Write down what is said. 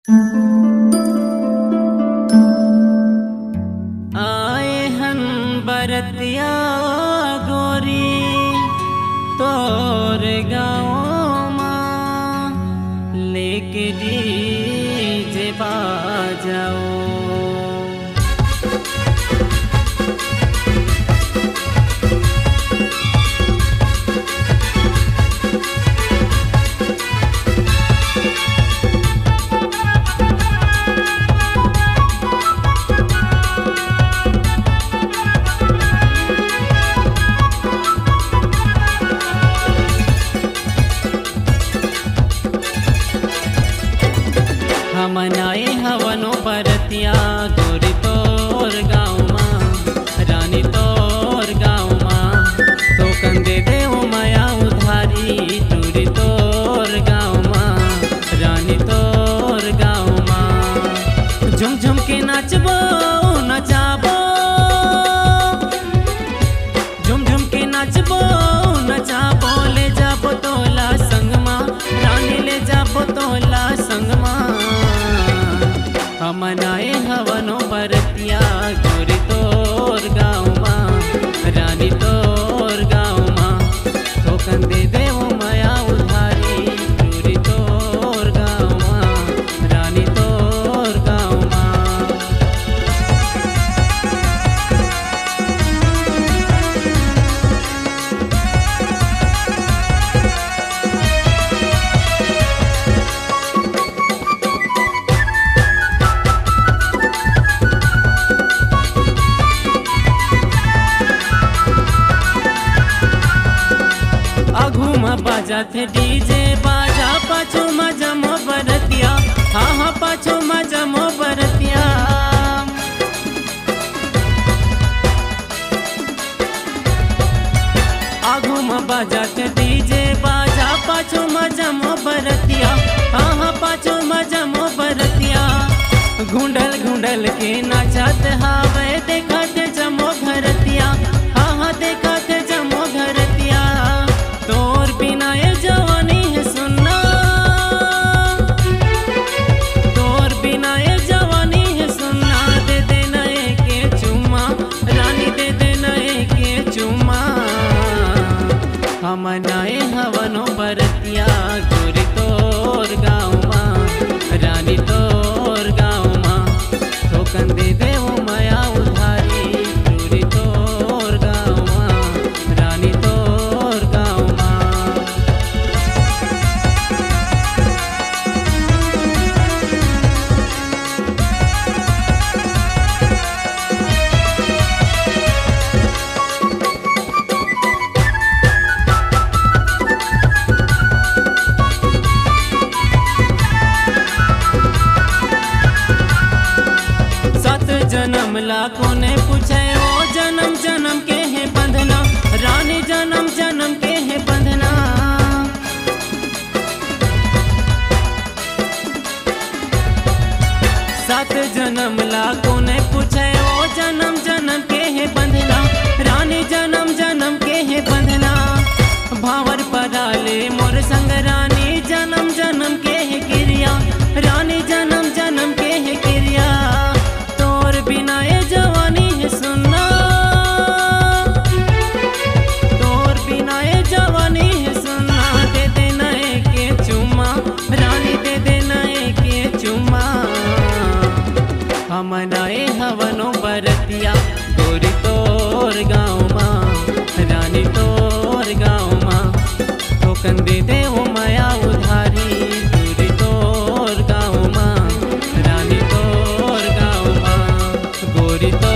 आए हन बरतिया गोरी तोर गाँव माँ लेके डीजे बाजाओ। मनाए हवनो बरतिया गोरी तोर गाँव माँ रानी तोर गाँव माँ तो कंदे देव माया उधारी टूरी तोर गाँव माँ रानी तोर गाँव माँ। झुम झुम के नाचबो नचाबो झुम झुम के नाचबो नचाबो ले जाबो तोला संग माँ रानी ले जाबो तोला संग माँ। मनाए हवनो बरतिया गोरी तोर गाँव माँ रानी तोर गाँव माँ तो कंदे देव माया उधारी टूरी तोर गाँव माँ रानी तोर गाँव माँ। बाजा थे डीजे बाजा पाछो मजा मो बरतिया हाँ हाँ पाछो मजा मो बरतिया। आगू में बाजा थे डीजे बाजा पाछो मजा मो बरतिया हाँ हाँ पाछो मजा मो बरतिया। घुंडल घुंडल के नाचत हावे देखत जमो घरतिया हाँ हाँ देखत जमो घरतिया। तोर बिना ये जवानी है सुनना तोर बिना ये जवानी है सुनना दे देना एक चुम्मा रानी दे देना एक चुम्मा। हम नाए हवनो बरतिया गोरी तोर गाँव माँ रानी तोर गाँव माँ तो कंदे देव माया उधारी टूरी तोर गाँव माँ रानी तोर गाँव माँ। जन्म लाखों ने पूछे ओ जन्म जन्म के है बंधना रानी जन्म जन्म के है बंधना। सात जन्म लाखों ने पूछे ओ जन्म जन्म के है बंधना रानी जन्म जन्म के है बंधना। भावर पराले मोर संग रानी जन्म जन्म के है क्रिया रानी जन्म जन्म के है क्रिया। बिना ये जवानी है सुनना तोर बिना ये जवानी है सुनना दे देना एक चुम्मा रानी दे देना एक चुम्मा। हम नाए हवनो बरतिया गोरी तोर गाँव माँ रानी तोर गाँव माँ तो कंदे देव माया उधारी गोरी तोर गाँव माँ रानी तोर गाँव माँ गोरी तो